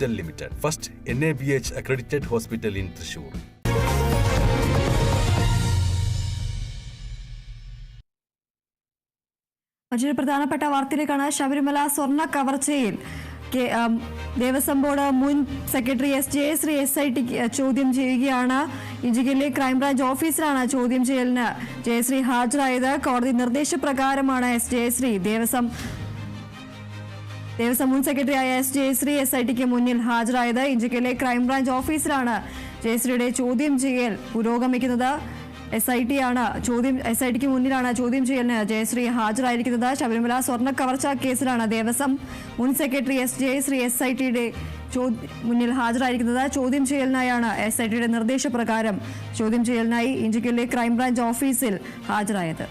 Hospital Limited, first NABH accredited hospital in Thrissur. മറ്റൊരു പ്രധാനപ്പെട്ട വാർത്തയിലേക്കാണ്. ശബരിമല സ്വർണ്ണ കവർച്ചയിൽ ദേവസ്വം ബോർഡ് മുൻ സെക്രട്ടറി എസ് ജയശ്രീ SIT ചോദ്യം ചെയ്യുകയാണ്. ഇഞ്ചിക്കലിലെ ക്രൈംബ്രാഞ്ച് ഓഫീസിലാണ് ചോദ്യം ചെയ്യലിന് ജയശ്രീ ഹാജരായത്. കോടതി നിർദ്ദേശപ്രകാരമാണ് എസ് ജയശ്രീ ദേവസ്വം മുൻ സെക്രട്ടറിയായ എസ് ജയശ്രീ SITക്ക് മുന്നിൽ ഹാജരായത്. ഇഞ്ചിക്കലിലെ ക്രൈംബ്രാഞ്ച് ഓഫീസിലാണ് ജയശ്രീയുടെ ചോദ്യം ചെയ്യൽ പുരോഗമിക്കുന്നത്. SITക്ക് മുന്നിലാണ് ചോദ്യം ചെയ്യലിന് ജയശ്രീ ഹാജരായിരിക്കുന്നത്. ശബരിമല സ്വർണ്ണ കവർച്ചാ കേസിലാണ് ദേവസ്വം മുൻ സെക്രട്ടറി എസ് ജയശ്രീ SITയുടെ മുന്നിൽ ഹാജരായിരിക്കുന്നത്. ചോദ്യം ചെയ്യലിനായാണ് SITയുടെ നിർദ്ദേശപ്രകാരം ചോദ്യം ചെയ്യലിനായി ഇഞ്ചിക്കലിലെ ക്രൈംബ്രാഞ്ച് ഓഫീസിൽ ഹാജരായത്.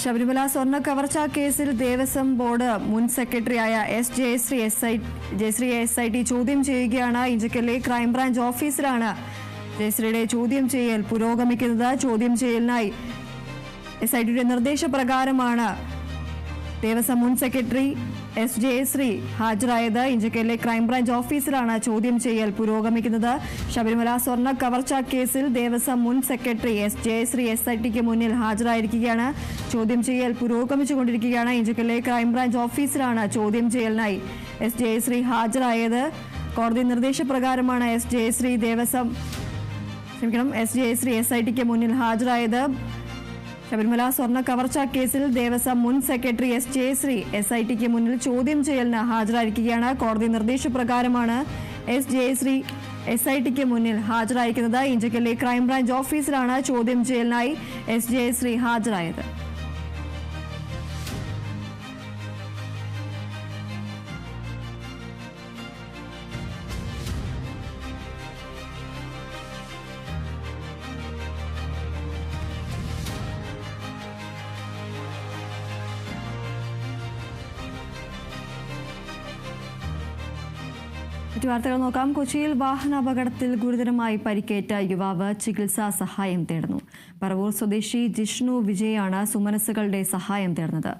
ശബരിമല സ്വർണ്ണ കവർച്ചാ കേസിൽ ദേവസ്വം ബോർഡ് മുൻ സെക്രട്ടറിയായ എസ് ജയശ്രീയെ SIT ചോദ്യം ചെയ്യുകയാണ്. ഇഞ്ചിക്കലിലെ ക്രൈംബ്രാഞ്ച് ഓഫീസിലാണ് ജയശ്രീയുടെ ചോദ്യം ചെയ്യൽ പുരോഗമിക്കുന്നത്. ചോദ്യം ചെയ്യലിനായി SITയുടെ നിർദ്ദേശപ്രകാരമാണ് ദേവസ്വം മുൻ സെക്രട്ടറി എസ് ജയശ്രീ ഹാജരായത്. ഇഞ്ചിക്കലിലെ ക്രൈംബ്രാഞ്ച് ഓഫീസിലാണ് ചോദ്യം ചെയ്യൽ പുരോഗമിക്കുന്നത്. ശബരിമല സ്വർണ്ണ കവർച്ചാ കേസിൽ ദേവസ്വം മുൻ സെക്രട്ടറി എസ് ജയശ്രീ SITക്ക് മുന്നിൽ ഹാജരായിരിക്കുകയാണ്. ചോദ്യം ചെയ്യൽ പുരോഗമിച്ചുകൊണ്ടിരിക്കുകയാണ്. ഇഞ്ചിക്കലിലെ ക്രൈംബ്രാഞ്ച് ഓഫീസിലാണ് ചോദ്യം ചെയ്യലിനായി എസ് ജയശ്രീ ഹാജരായത്. കോടതി നിർദ്ദേശപ്രകാരമാണ് എസ് ജയശ്രീ SITക്ക് മുന്നിൽ ഹാജരായത്. ശബരിമല സ്വർണ്ണ കവർച്ചാ കേസിൽ ദേവസ്വം മുൻ സെക്രട്ടറി എസ് ജയശ്രീ SITക്ക് മുന്നിൽ ചോദ്യം ചെയ്യലിന് ഹാജരായിരിക്കുകയാണ്. കോടതി നിർദ്ദേശപ്രകാരമാണ് എസ് ജയശ്രീ SITക്ക് മുന്നിൽ ഹാജരായിരിക്കുന്നത്. ഇഞ്ചിക്കലിലെ ക്രൈംബ്രാഞ്ച് ഓഫീസിലാണ് ചോദ്യം ചെയ്യലിനായി എസ് ജയശ്രീ ഹാജരായത്. മറ്റു വാർത്തകൾ നോക്കാം. കൊച്ചിയിൽ വാഹനാപകടത്തിൽ ഗുരുതരമായി പരിക്കേറ്റ യുവാവ് ചികിത്സാ സഹായം തേടുന്നു. പറവൂർ സ്വദേശി ജിഷ്ണു വിജയാണ് സുമനസ്സുകളുടെ സഹായം തേടുന്നത്.